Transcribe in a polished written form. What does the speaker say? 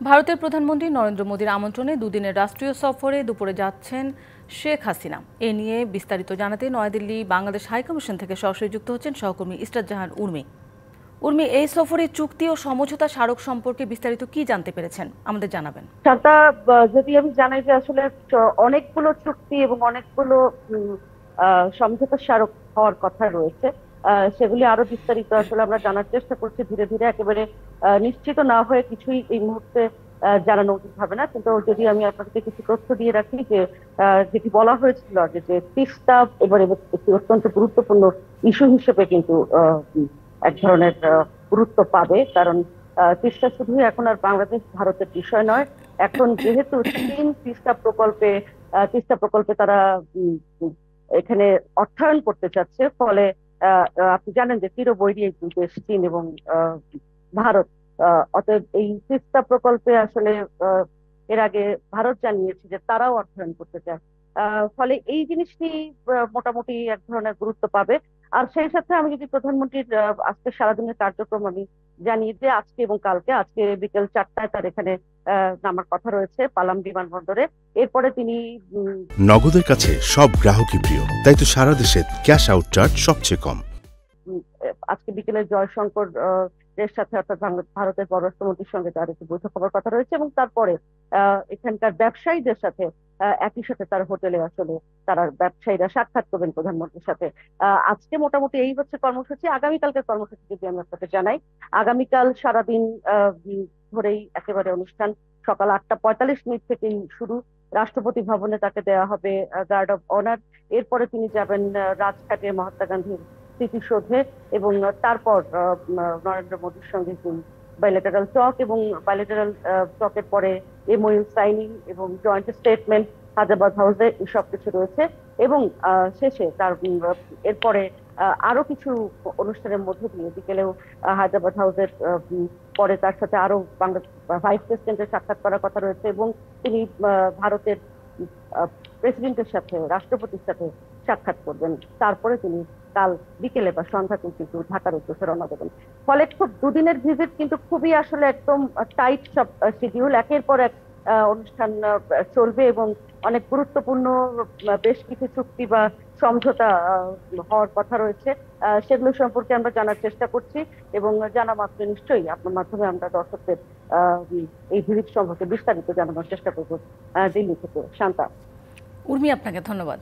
ভারতের প্রধানমন্ত্রী নরেন্দ্র মোদীর আমন্ত্রণে দুদিনের রাষ্ট্রীয় সফরে দুপুরে যাচ্ছেন শেখ হাসিনা। এ নিয়ে বিস্তারিত জানাতে নয়াদিল্লি বাংলাদেশ হাইকমিশন থেকে সরাসরি যুক্ত হচ্ছেন সহকর্মী ইসরাত জাহান উর্মি। উর্মি, এই সফরে চুক্তি ও সমঝোতা স্মারক সম্পর্কে বিস্তারিত কি জানতে পেরেছেন আমাদের জানাবেন। শান্তা, যদি আমি জানাই যে আসলে অনেকগুলো চুক্তি এবং অনেকগুলো সমঝোতা স্মারক হওয়ার কথা রয়েছে। সেগুলি আরো বিস্তারিত আসলে আমরা জানার চেষ্টা করছি ধীরে ধীরে, একেবারে নিশ্চিত না হয়ে কিছুই এই মুহূর্তে জানানো উচিত হবে না। কিন্তু যদি আমি আপনাকে কিছু তথ্য দিয়ে রাখি যে যেটি বলা হয়েছিল আগে, যে তিস্তা এবারে একটি অত্যন্ত গুরুত্বপূর্ণ ইস্যু হিসেবে কিন্তু এক ধরনের গুরুত্ব পাবে। কারণ তিস্তা শুধু এখন আর বাংলাদেশ ভারতের বিষয় নয়। এখন যেহেতু চীন তিস্তা প্রকল্পে তারা উম, এখানে অর্থায়ন করতে চাচ্ছে, ফলে আপনি জানেন যে তীরবৈরী এই দুই দেশ চীন এবং ভারত। অতএব এই তিস্তা প্রকল্পে আসলে আহ, এর আগে ভারত জানিয়েছে যে তারাও অর্থায়ন করতে চায়। ফলে এই জিনিসটি মোটামুটি এক ধরনের গুরুত্ব পাবে। আর সেই সাথে আমি যদি প্রধানমন্ত্রীর আজকে সারাদিনের কার্যক্রম আমি জানিয়ে যে আজকে এবং কালকে, আজকে বিকেল 4টায় তার এখানে নামার কথা রয়েছে পালাম বিমানবন্দরে। এরপরে তিনি নগদের কাছে সব গ্রাহকই প্রিয়, তাই তো সারা দেশে ক্যাশ আউট চার্জ সবচেয়ে কম। আজকে বিকেলে জয়শঙ্কর এর সাথে, অর্থাৎ ভারতের পররাষ্ট্রমন্ত্রীর সঙ্গে তার একটি বৈঠক হবার কথা রয়েছে, এবং তারপরে এখানকার ব্যবসায়ীদের সাথে একই সাথে তার হোটেলে আসলে তারা ব্যবসায়ীরা সাক্ষাৎ করবেন প্রধানমন্ত্রীর সাথে। আজকে মোটামুটি এই হচ্ছে কর্মসূচি। আগামীকালকের কর্মসূচি যদি আমি আপনাকে জানাই, আগামীকাল সারাদিন ধরেই একেবারে অনুষ্ঠান। সকাল 8টা 45 মিনিট থেকেই শুরু। রাষ্ট্রপতি ভবনে তাকে দেওয়া হবে গার্ড অফ অনার। এরপরে তিনি যাবেন রাজঘাটে মহাত্মা গান্ধীর স্মৃতিসৌধে, এবং তারপর নরেন্দ্র মোদীর সঙ্গে বাইলেটারাল টক, এবং বাইলেটারাল টকের পরে এমওইউ সাইনিং এবং জয়েন্ট স্টেটমেন্ট হায়দ্রাবাদ হাউসে, এসব কিছু রয়েছে। এবং শেষে তার এরপরে আরো কিছু অনুষ্ঠানের মধ্য দিয়ে বিকেলেও হায়দ্রাবাদ হাউসের পরে তার সাথে আরো বাংলাদেশ ভাইস প্রেসিডেন্টের সাক্ষাৎ করার কথা রয়েছে, এবং তিনি ভারতের প্রেসিডেন্টের সাথে, রাষ্ট্রপতির সাথে সাক্ষাৎ করবেন। তারপরে তিনি কাল বিকেলে বা সন্ধ্যাতে কিন্তু ঢাকার উদ্দেশ্যে রওনা দেবেন। ফলে খুব দুদিনের ভিজিট, কিন্তু খুবই আসলে একদম টাইট সব শিডিউল, একের পর এক অনুষ্ঠান চলবে, এবং অনেক গুরুত্বপূর্ণ বেশ কিছু চুক্তি বা সমঝোতা হওয়ার কথা রয়েছে। সেগুলো সম্পর্কে আমরা জানার চেষ্টা করছি, এবং জানা মাত্র নিশ্চয়ই আপনার মাধ্যমে আমরা দর্শকদের এই ভিজিট সম্পর্কে বিস্তারিত জানানোর চেষ্টা করবো দিল্লি থেকে। শান্তা। উর্মি, আপনাকে ধন্যবাদ।